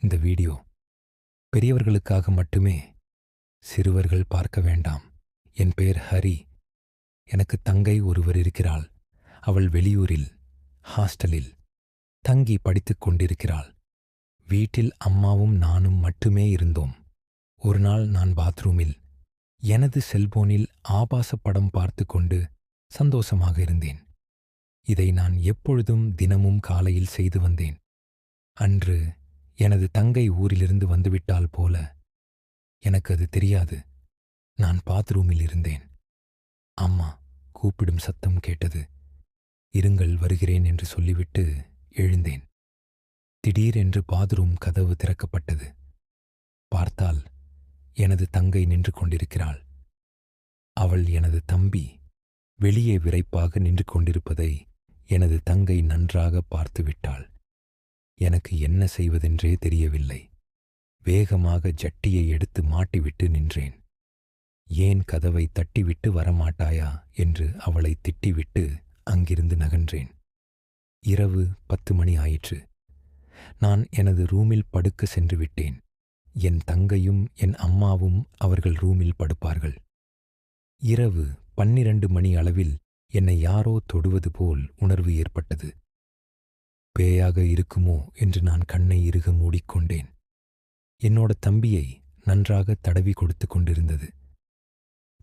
இந்த வீடியோ பெரியவர்களுக்காக மட்டுமே. சிறுவர்கள் பார்க்க வேண்டாம். என் பெயர் ஹரி. எனக்கு தங்கை ஒருவர் இருக்கிறாள். அவள் வெளியூரில் ஹாஸ்டலில் தங்கி படித்துக் கொண்டிருக்கிறாள். வீட்டில் அம்மாவும் நானும் மட்டுமே இருந்தோம். ஒரு நாள் நான் பாத்ரூமில் எனது செல்போனில் ஆபாச படம் பார்த்து கொண்டு சந்தோஷமாக இருந்தேன். இதை நான் எப்பொழுதும் தினமும் காலையில் செய்து வந்தேன். அன்று எனது தங்கை ஊரிலிருந்து வந்துவிட்டால் போல. எனக்கு அது தெரியாது. நான் பாத்ரூமில் இருந்தேன். அம்மா கூப்பிடும் சத்தம் கேட்டது. இருங்கள், வருகிறேன் என்று சொல்லிவிட்டு எழுந்தேன். திடீரென்று பாத்ரூம் கதவு திறக்கப்பட்டது. பார்த்தால் எனது தங்கை நின்று கொண்டிருக்கிறாள். அவள் எனது தம்பி வெளியே விரைப்பாக நின்று கொண்டிருப்பதை எனது தங்கை நன்றாக பார்த்துவிட்டாள். எனக்கு என்ன செய்வதென்றே தெரியவில்லை. வேகமாக ஜட்டியை எடுத்து மாட்டிவிட்டு நின்றேன். ஏன் கதவை தட்டிவிட்டு வரமாட்டாயா என்று அவளை திட்டிவிட்டு அங்கிருந்து நகன்றேன். இரவு 10 மணி ஆயிற்று. நான் எனது ரூமில் படுக்க சென்று விட்டேன். என் தங்கையும் என் அம்மாவும் அவர்கள் ரூமில் படுப்பார்கள். இரவு 12 மணி அளவில் என்னை யாரோ தொடுவது போல் உணர்வு ஏற்பட்டது. பேயாக இருக்குமோ என்று நான் கண்ணை இறுக மூடிக்கொண்டேன். என்னோட தம்பியை நன்றாக தடவி கொடுத்து கொண்டிருந்தது.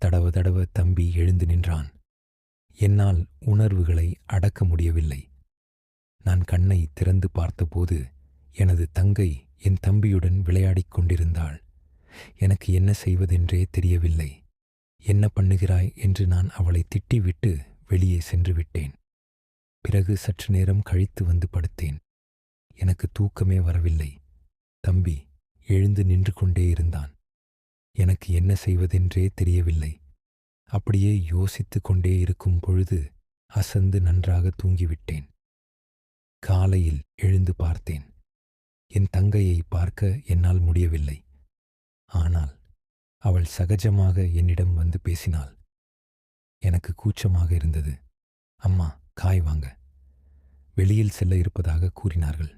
தடவ தடவ தம்பி எழுந்து நின்றான். என்னால் உணர்வுகளை அடக்க முடியவில்லை. நான் கண்ணை திறந்து பார்த்தபோது எனது தங்கை என் தம்பியுடன் விளையாடிக் கொண்டிருந்தாள். எனக்கு என்ன செய்வதென்றே தெரியவில்லை. என்ன பண்ணுகிறாய் என்று நான் அவளை திட்டிவிட்டு வெளியே சென்று விட்டேன். பிறகு சற்று நேரம் கழித்து வந்து படுத்தேன். எனக்கு தூக்கமே வரவில்லை. தம்பி எழுந்து நின்று கொண்டே இருந்தான். எனக்கு என்ன செய்வதென்றே தெரியவில்லை. அப்படியே யோசித்து கொண்டே இருக்கும் பொழுது அசந்து நன்றாக தூங்கிவிட்டேன். காலையில் எழுந்து பார்த்தேன். என் தங்கையை பார்க்க என்னால் முடியவில்லை. ஆனால் அவள் சகஜமாக என்னிடம் வந்து பேசினாள். எனக்கு கூச்சமாக இருந்தது. அம்மா, காய் வாங்க. வெளியில் செல்ல இருப்பதாக கூறினார்கள்.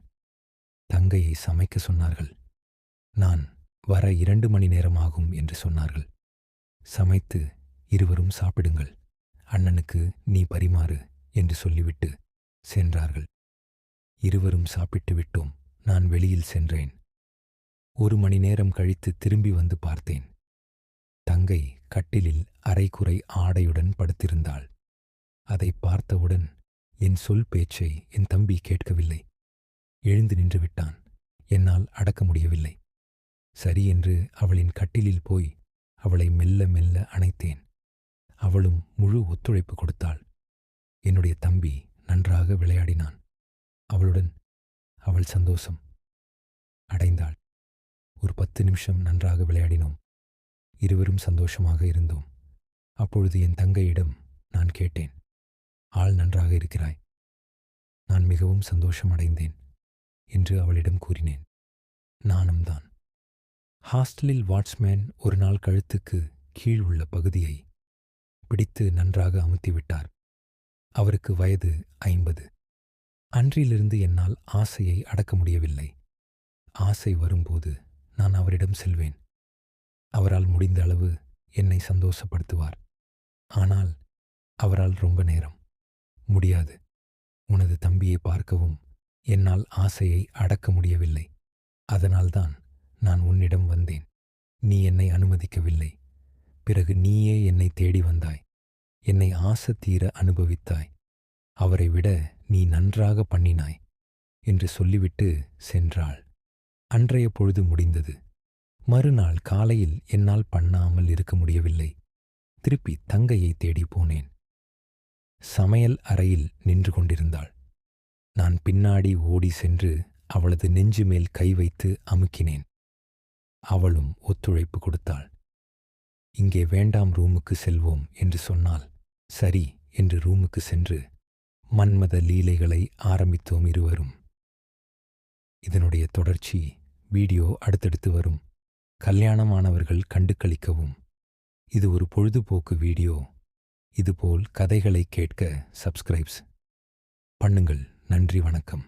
தங்கையை சமைக்க சொன்னார்கள். நான் வர 2 மணி நேரம் ஆகும் என்று சொன்னார்கள். சமைத்து இருவரும் சாப்பிடுங்கள், அண்ணனுக்கு நீ பரிமாறு என்று சொல்லிவிட்டு சென்றார்கள். இருவரும் சாப்பிட்டு விட்டோம். நான் வெளியில் சென்றேன். 1 மணி நேரம் கழித்து திரும்பி வந்து பார்த்தேன். தங்கை கட்டிலில் அரைகுறை ஆடையுடன் படுத்திருந்தாள். அதை பார்த்தவுடன் என் சொல் பேச்சை என் தம்பி கேட்கவில்லை. எழுந்து நின்று விட்டான். என்னால் அடக்க முடியவில்லை. சரி என்று அவளின் கட்டிலில் போய் அவளை மெல்ல மெல்ல அணைத்தேன். அவளும் முழு ஒத்துழைப்பு கொடுத்தாள். என்னுடைய தம்பி நன்றாக விளையாடினான். அவளுடன் அவள் சந்தோஷம் அடைந்தாள். ஒரு 10 நிமிஷம் நன்றாக விளையாடினோம். இருவரும் சந்தோஷமாக இருந்தோம். அப்பொழுது என் தங்கையிடம் நான் கேட்டேன், ஆள் நன்றாக இருக்கிறாய், நான் மிகவும் சந்தோஷம் அடைந்தேன் என்று அவளிடம் கூறினேன். நானும் தான். ஹாஸ்டலில் வாட்ச்மேன் ஒரு நாள் கழுத்துக்கு கீழ் உள்ள பகுதியை பிடித்து நன்றாக அமுத்திவிட்டார். அவருக்கு வயது 50. அன்றிலிருந்து என்னால் ஆசையை அடக்க முடியவில்லை. ஆசை வரும்போது நான் அவரிடம் செல்வேன். அவரால் முடிந்த அளவு என்னை சந்தோஷப்படுத்துவார். ஆனால் அவரால் ரொம்ப நேரம் முடியாது. உனது தம்பியை பார்க்கவும் என்னால் ஆசையை அடக்க முடியவில்லை. அதனால்தான் நான் உன்னிடம் வந்தேன். நீ என்னை அனுமதிக்கவில்லை. பிறகு நீயே என்னை தேடி வந்தாய். என்னை ஆசை தீர அனுபவித்தாய். அவரை விட நீ நன்றாக பண்ணினாய் என்று சொல்லிவிட்டு சென்றாள். அன்றைய பொழுது முடிந்தது. மறுநாள் காலையில் என்னால் பண்ணாமல் இருக்க முடியவில்லை. திருப்பி தங்கையை தேடி போனேன். சமையல் அறையில் நின்று கொண்டிருந்தாள். நான் பின்னாடி ஓடி சென்று அவளது நெஞ்சு மேல் கை வைத்து அமுக்கினேன். அவளும் ஒத்துழைப்பு கொடுத்தாள். இங்கே வேண்டாம், ரூமுக்கு செல்வோம் என்று சொன்னால் சரி என்று ரூமுக்கு சென்று மன்மத லீலைகளை ஆரம்பித்தோம் இருவரும். இதனுடைய தொடர்ச்சி வீடியோ அடுத்தடுத்து வரும். கல்யாணமானவர்கள் கண்டு களிக்கவும். இது ஒரு பொழுதுபோக்கு வீடியோ. இதுபோல் கதைகளை கேட்க சப்ஸ்கிரைப்ஸ் பண்ணுங்கள். நன்றி, வணக்கம்.